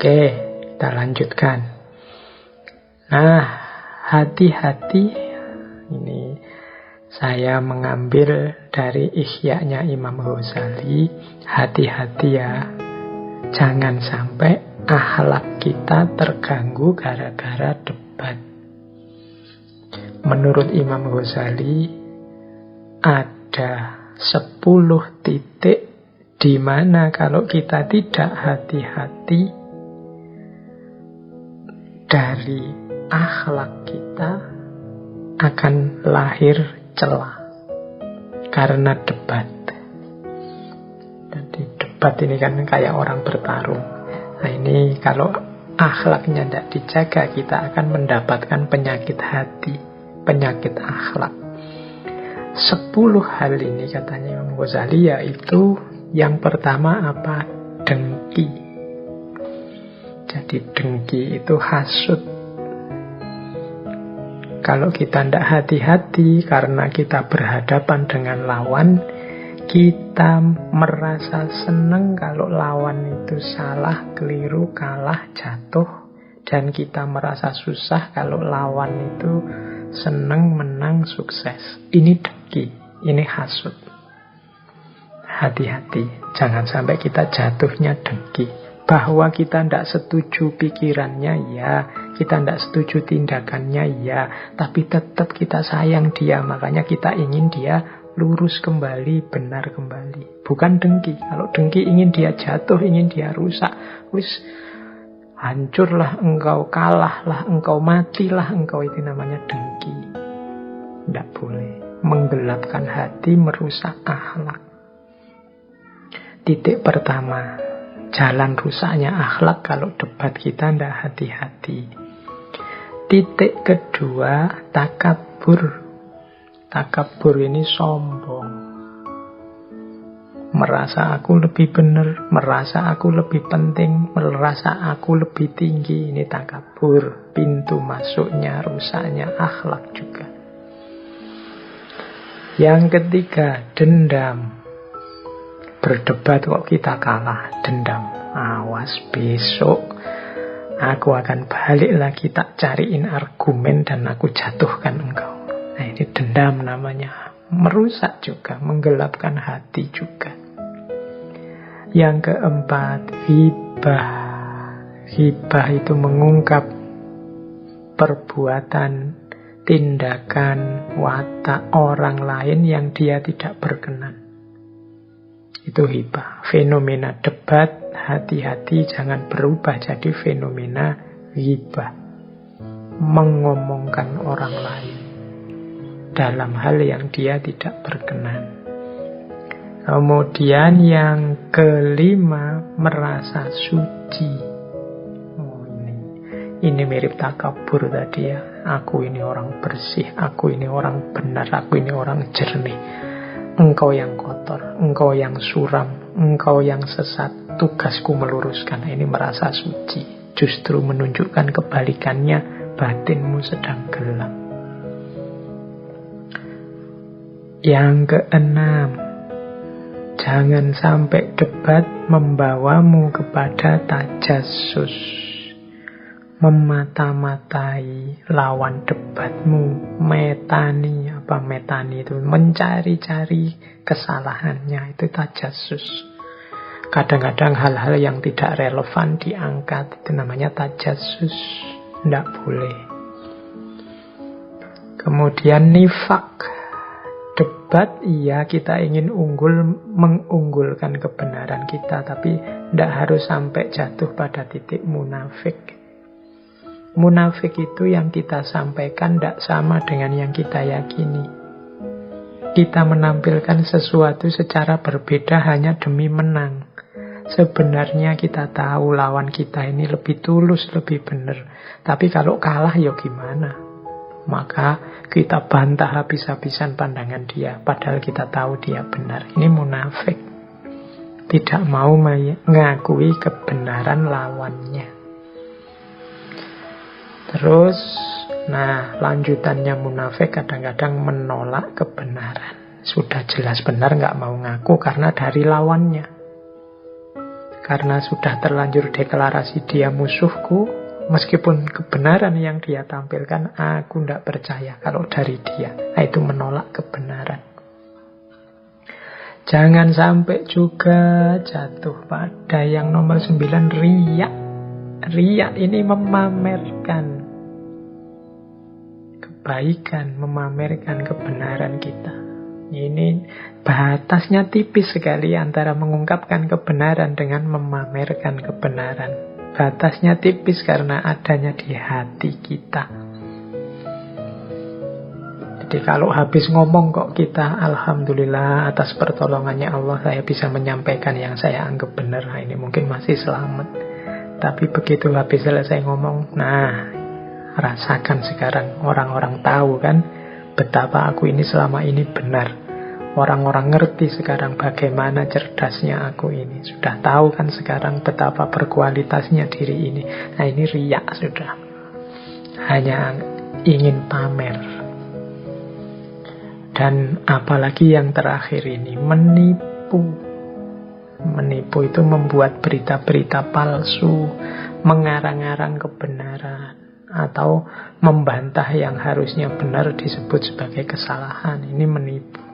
Oke, kita lanjutkan. Nah, hati-hati, ini saya mengambil dari Ihya-nya Imam Ghazali. Hati-hati ya, jangan sampai akhlak kita terganggu gara-gara debat. Menurut Imam Ghazali, ada 10 titik di mana kalau kita tidak hati-hati, dari akhlak kita akan lahir celah karena debat. Jadi debat ini kan kayak orang bertarung. Nah ini kalau akhlaknya tidak dijaga, kita akan mendapatkan penyakit hati, penyakit akhlak. 10 hal ini katanya Imam Ghazali, yaitu yang pertama apa? Dengki. Jadi dengki itu hasut. Kalau kita tidak hati-hati karena kita berhadapan dengan lawan, kita merasa senang kalau lawan itu salah, keliru, kalah, jatuh. Dan kita merasa susah kalau lawan itu senang, menang, sukses. Ini dengki, ini hasut. Hati-hati, jangan sampai kita jatuhnya dengki. Bahwa kita tidak setuju pikirannya, ya. Kita tidak setuju tindakannya, ya. Tapi tetap kita sayang dia, makanya kita ingin dia lurus kembali, benar kembali. Bukan dengki. Kalau dengki ingin dia jatuh, ingin dia rusak. Wis, hancurlah engkau, kalahlah engkau, matilah engkau. Itu namanya dengki. Tidak boleh. Menggelapkan hati, merusak akhlak. Titik pertama, jalan rusaknya akhlak kalau debat kita tidak hati-hati. Titik kedua, takabur. Takabur ini sombong. Merasa aku lebih benar, merasa aku lebih penting, merasa aku lebih tinggi. Ini takabur. Pintu masuknya, rusaknya akhlak juga. Yang ketiga, dendam. Berdebat kok kita kalah, dendam. Awas besok aku akan balik lagi, tak cariin argumen dan aku jatuhkan engkau. Nah ini dendam namanya. Merusak juga, menggelapkan hati juga. Yang keempat, hibah. Hibah itu mengungkap perbuatan, tindakan, watak orang lain yang dia tidak berkenan. Itu hibah. Fenomena debat, hati-hati jangan berubah jadi fenomena hibah. Mengomongkan orang lain dalam hal yang dia tidak berkenan. Kemudian yang kelima, merasa suci. Oh, ini mirip takabur tadi ya. Aku ini orang bersih, aku ini orang benar, aku ini orang jernih. Engkau yang kotor, engkau yang suram, engkau yang sesat. Tugasku meluruskan. Ini merasa suci. Justru menunjukkan kebalikannya, batinmu sedang gelap. Yang keenam, jangan sampai debat membawamu kepada tajassus, memata-matai lawan debatmu, metani. Apa metani itu? Mencari-cari kesalahannya, itu tajassus. Kadang-kadang hal-hal yang tidak relevan diangkat, itu namanya tajassus. Tidak boleh. Kemudian nifak. Debat, iya kita ingin mengunggulkan kebenaran kita, tapi tidak harus sampai jatuh pada titik munafik. Munafik itu yang kita sampaikan tidak sama dengan yang kita yakini. Kita menampilkan sesuatu secara berbeda hanya demi menang. Sebenarnya kita tahu lawan kita ini lebih tulus, lebih benar. Tapi kalau kalah ya gimana? Maka kita bantah habis-habisan pandangan dia, padahal kita tahu dia benar. Ini munafik. Tidak mau mengakui kebenaran lawannya. Terus, lanjutannya munafik kadang-kadang menolak kebenaran. Sudah jelas benar, nggak mau ngaku karena dari lawannya. Karena sudah terlanjur deklarasi dia musuhku, meskipun kebenaran yang dia tampilkan, aku tidak percaya kalau dari dia. Nah, itu menolak kebenaran. Jangan sampai juga jatuh pada yang nomor 9, riya. Riya ini memamerkan kebaikan, memamerkan kebenaran kita. Ini batasnya tipis sekali antara mengungkapkan kebenaran dengan memamerkan kebenaran. Batasnya tipis karena adanya di hati kita. Jadi kalau habis ngomong kok kita, alhamdulillah atas pertolongannya Allah saya bisa menyampaikan yang saya anggap benar. Nah, ini mungkin masih selamat. Tapi begitu habis selesai ngomong, nah rasakan sekarang orang-orang tahu kan betapa aku ini selama ini benar. Orang-orang ngerti sekarang bagaimana cerdasnya aku ini. Sudah tahu kan sekarang betapa berkualitasnya diri ini. Nah, ini riya sudah. Hanya ingin pamer. Dan apalagi yang terakhir ini, menipu. Menipu itu membuat berita-berita palsu, mengarang-arang kebenaran, atau membantah yang harusnya benar disebut sebagai kesalahan. Ini menipu.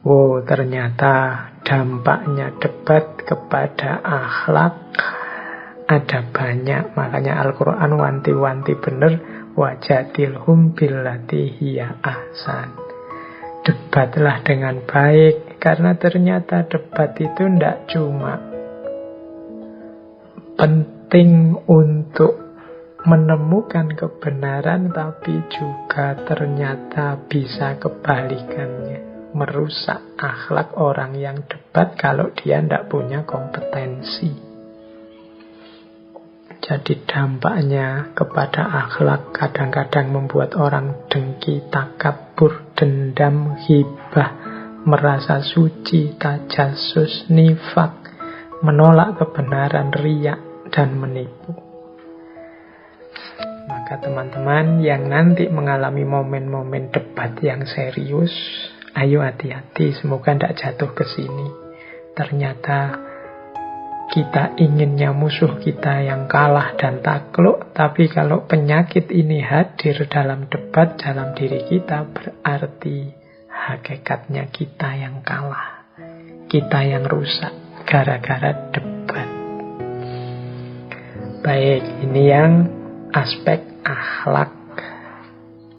Wow, ternyata dampaknya debat kepada akhlak ada banyak. Makanya Al-Quran wanti-wanti benar, wajadilhum billati hiya ahsan. Debatlah dengan baik, karena ternyata debat itu tidak cuma penting untuk menemukan kebenaran, tapi juga ternyata bisa kebalikannya. Merusak akhlak orang yang debat kalau dia tidak punya kompetensi. Jadi dampaknya kepada akhlak kadang-kadang membuat orang dengki, takabur, dendam, hibah, merasa suci, tajasus, nifak, menolak kebenaran, riya, dan menipu. Maka teman-teman yang nanti mengalami momen-momen debat yang serius, ayo hati-hati, semoga tidak jatuh ke sini. Ternyata kita inginnya musuh kita yang kalah dan takluk, tapi kalau penyakit ini hadir dalam debat dalam diri kita, berarti hakikatnya kita yang kalah. Kita yang rusak gara-gara debat. Baik, ini yang aspek akhlak